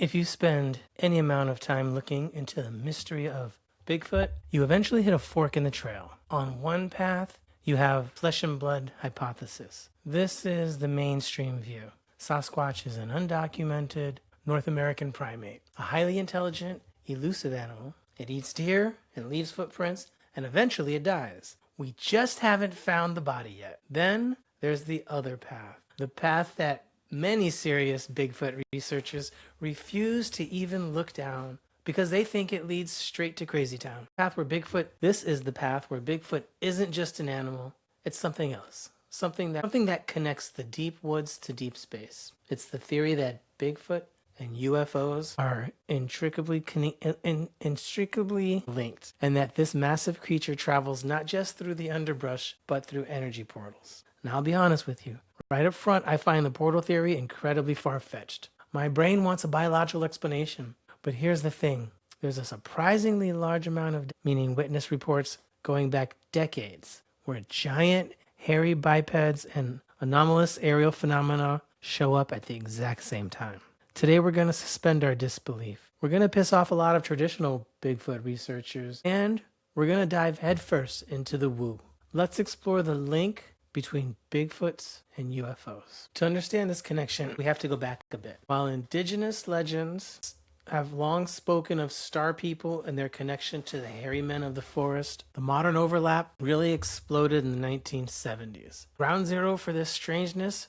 If you spend any amount of time looking into the mystery of Bigfoot, you eventually hit a fork in the trail. On one path, you have flesh and blood hypothesis. This is the mainstream view. Sasquatch is an undocumented North American primate, a highly intelligent, elusive animal. It eats deer and leaves footprints, and eventually it dies. We just haven't found the body yet. Then there's the other path, the path that many serious Bigfoot researchers refuse to even look down because they think it leads straight to Crazy Town. This is the path where Bigfoot isn't just an animal, it's something else. Something that connects the deep woods to deep space. It's the theory that Bigfoot and UFOs are inextricably linked, and that this massive creature travels not just through the underbrush, but through energy portals. Now, I'll be honest with you. Right up front, I find the portal theory incredibly far-fetched. My brain wants a biological explanation. But here's the thing. There's a surprisingly large amount of, meaning witness reports going back decades, where giant, hairy bipeds and anomalous aerial phenomena show up at the exact same time. Today, we're going to suspend our disbelief. We're going to piss off a lot of traditional Bigfoot researchers, and we're going to dive headfirst into the woo. Let's explore the link between Bigfoots and UFOs. To understand this connection, we have to go back a bit. While indigenous legends have long spoken of star people and their connection to the hairy men of the forest, the modern overlap really exploded in the 1970s. Ground zero for this strangeness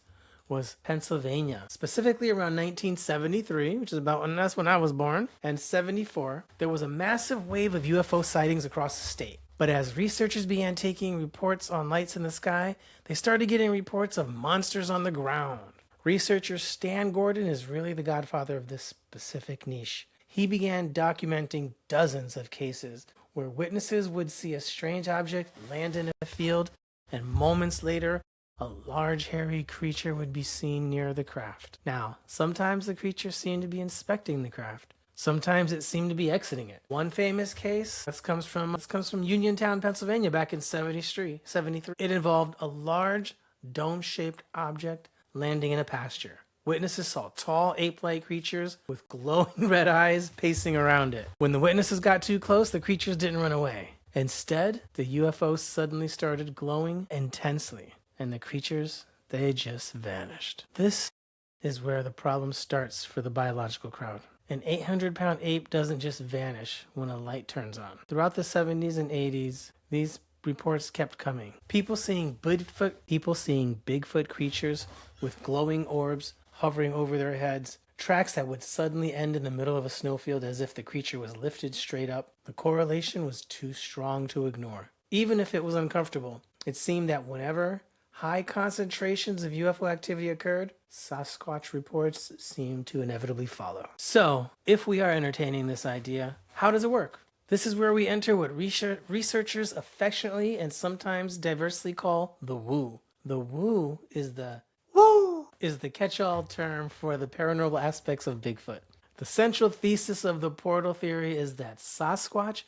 was Pennsylvania. Specifically around 1973, which is that's when I was born, and 74, there was a massive wave of UFO sightings across the state. But as researchers began taking reports on lights in the sky, they started getting reports of monsters on the ground. Researcher Stan Gordon is really the godfather of this specific niche. He began documenting dozens of cases where witnesses would see a strange object land in a field, and moments later, a large hairy creature would be seen near the craft. Now, sometimes the creature seemed to be inspecting the craft. Sometimes it seemed to be exiting it. One famous case, this comes from Uniontown, Pennsylvania back in 73. It involved a large dome-shaped object landing in a pasture. Witnesses saw tall ape-like creatures with glowing red eyes pacing around it. When the witnesses got too close, the creatures didn't run away. Instead, the UFO suddenly started glowing intensely, and the creatures, they just vanished. This is where the problem starts for the biological crowd. An 800-pound ape doesn't just vanish when a light turns on. Throughout the 70s and 80s, these reports kept coming. People seeing Bigfoot creatures with glowing orbs hovering over their heads, tracks that would suddenly end in the middle of a snowfield as if the creature was lifted straight up. The correlation was too strong to ignore. Even if it was uncomfortable, it seemed that whenever high concentrations of UFO activity occurred, Sasquatch reports seemed to inevitably follow. So, if we are entertaining this idea, how does it work? This is where we enter what researchers affectionately and sometimes diversely call the woo. The woo is the catch-all term for the paranormal aspects of Bigfoot. The central thesis of the portal theory is that Sasquatch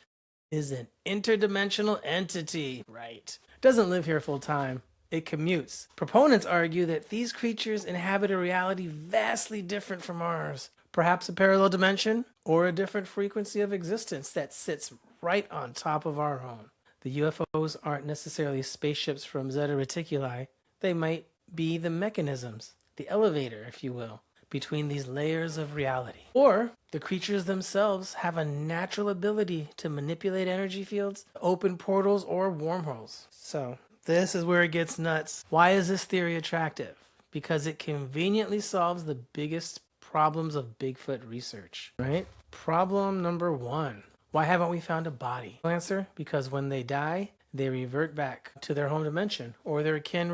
is an interdimensional entity. Right. Doesn't live here full time. It commutes. Proponents argue that these creatures inhabit a reality vastly different from ours. Perhaps a parallel dimension or a different frequency of existence that sits right on top of our own. The UFOs aren't necessarily spaceships from Zeta Reticuli. They might be the mechanisms, the elevator, if you will, between these layers of reality. Or the creatures themselves have a natural ability to manipulate energy fields, open portals, or wormholes. So this is where it gets nuts. Why is this theory attractive? Because it conveniently solves the biggest problems of Bigfoot research, right? Problem number one. Why haven't we found a body? Answer, because when they die, they revert back to their home dimension, or their kin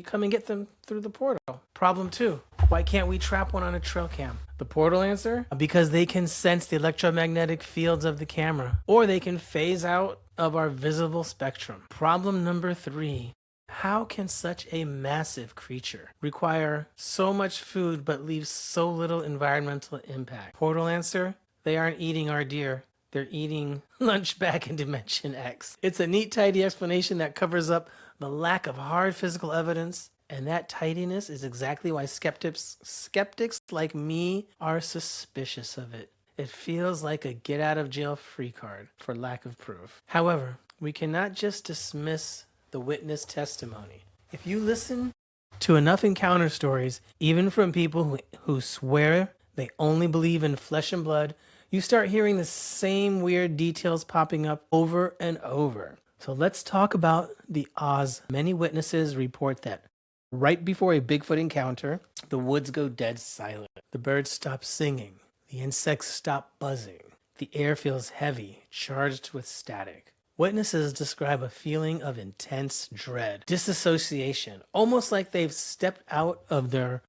come and get them through the portal. Problem two. Why can't we trap one on a trail cam? The portal answer? Because they can sense the electromagnetic fields of the camera, or they can phase out of our visible spectrum. Problem number three. How can such a massive creature require so much food but leave so little environmental impact? Portal answer? They aren't eating our deer. They're eating lunch back in Dimension X. It's a neat, tidy explanation that covers up the lack of hard physical evidence And that tidiness is exactly why skeptics like me are suspicious of it. It feels like a get out of jail free card for lack of proof. However, we cannot just dismiss the witness testimony. If you listen to enough encounter stories, even from people who swear they only believe in flesh and blood, you start hearing the same weird details popping up over and over. So let's talk about the Oz. Many witnesses report that right before a Bigfoot encounter, the woods go dead silent. The birds stop singing. The insects stop buzzing. The air feels heavy, charged with static. Witnesses describe a feeling of intense dread, disassociation, almost like they've stepped out of their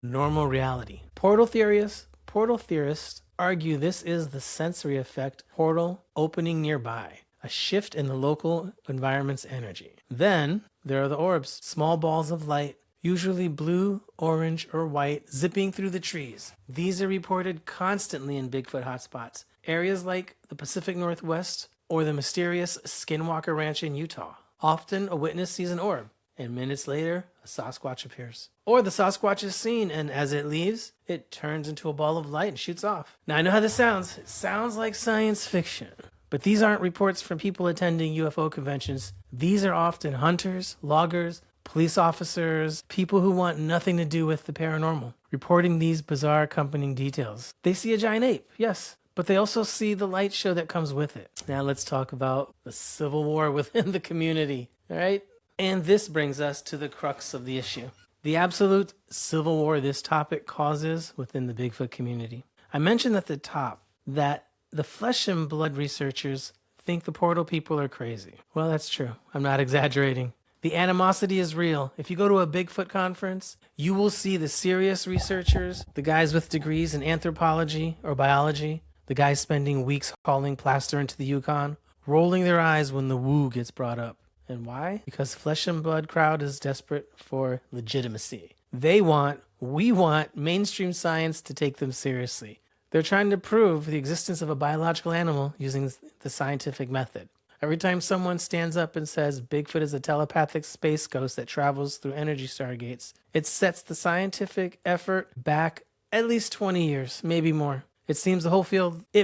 normal reality. Portal theorists argue this is the sensory effect portal opening nearby, a shift in the local environment's energy. Then there are the orbs, small balls of light, usually blue, orange, or white, zipping through the trees. These are reported constantly in Bigfoot hotspots, areas like the Pacific Northwest or the mysterious Skinwalker Ranch in Utah. Often a witness sees an orb, and minutes later, a Sasquatch appears. Or the Sasquatch is seen, and as it leaves, it turns into a ball of light and shoots off. Now, I know how this sounds. It sounds like science fiction. But these aren't reports from people attending UFO conventions. These are often hunters, loggers, police officers, people who want nothing to do with the paranormal, reporting these bizarre accompanying details. They see a giant ape, yes, but they also see the light show that comes with it. Now let's talk about the civil war within the community, all right? And this brings us to the crux of the issue. The absolute civil war this topic causes within the Bigfoot community. I mentioned at the top that the flesh and blood researchers think the portal people are crazy. Well, that's true. I'm not exaggerating. The animosity is real. If you go to a Bigfoot conference, you will see the serious researchers, the guys with degrees in anthropology or biology, the guys spending weeks hauling plaster into the Yukon, rolling their eyes when the woo gets brought up. And why? Because flesh and blood crowd is desperate for legitimacy. We want mainstream science to take them seriously. They're trying to prove the existence of a biological animal using the scientific method. Every time someone stands up and says Bigfoot is a telepathic space ghost that travels through energy stargates, it sets the scientific effort back at least 20 years, maybe more. It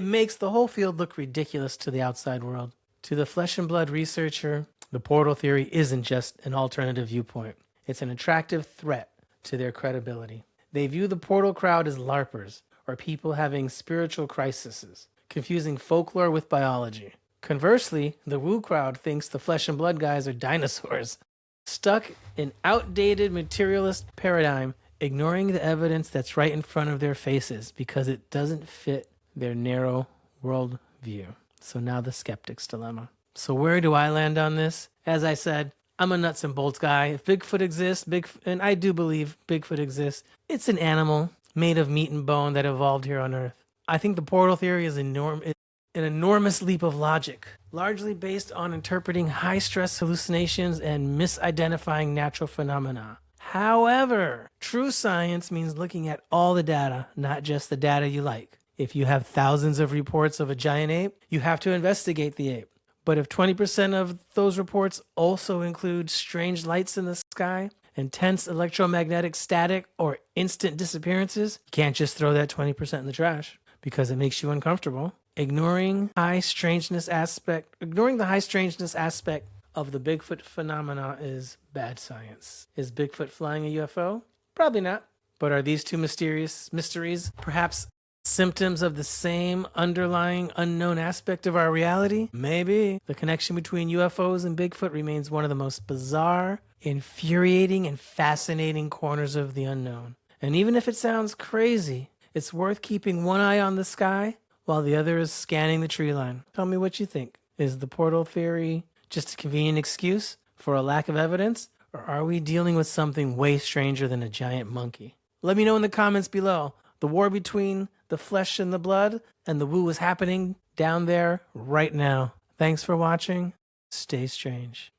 makes the whole field look ridiculous to the outside world. To the flesh and blood researcher, the portal theory isn't just an alternative viewpoint. It's an attractive threat to their credibility. They view the portal crowd as LARPers, or people having spiritual crises, confusing folklore with biology. Conversely, the woo crowd thinks the flesh and blood guys are dinosaurs, stuck in outdated materialist paradigm, ignoring the evidence that's right in front of their faces because it doesn't fit their narrow world view. So now the skeptic's dilemma. So where do I land on this? As I said, I'm a nuts and bolts guy. If Bigfoot exists, and I do believe Bigfoot exists, it's an animal made of meat and bone that evolved here on Earth. I think the portal theory is an enormous leap of logic, largely based on interpreting high-stress hallucinations and misidentifying natural phenomena. However, true science means looking at all the data, not just the data you like. If you have thousands of reports of a giant ape, you have to investigate the ape. But if 20% of those reports also include strange lights in the sky, intense electromagnetic static, or instant disappearances, you can't just throw that 20% in the trash because it makes you uncomfortable. Ignoring the high strangeness aspect of the Bigfoot phenomena is bad science. Is Bigfoot flying a UFO? Probably not. But are these two mysterious mysteries perhaps symptoms of the same underlying unknown aspect of our reality? Maybe. The connection between UFOs and Bigfoot remains one of the most bizarre, infuriating, and fascinating corners of the unknown. And even if it sounds crazy, it's worth keeping one eye on the sky while the other is scanning the tree line. Tell me what you think. Is the portal theory just a convenient excuse for a lack of evidence? Or are we dealing with something way stranger than a giant monkey? Let me know in the comments below. The war between the flesh and the blood and the woo is happening down there right now. Thanks for watching. Stay strange.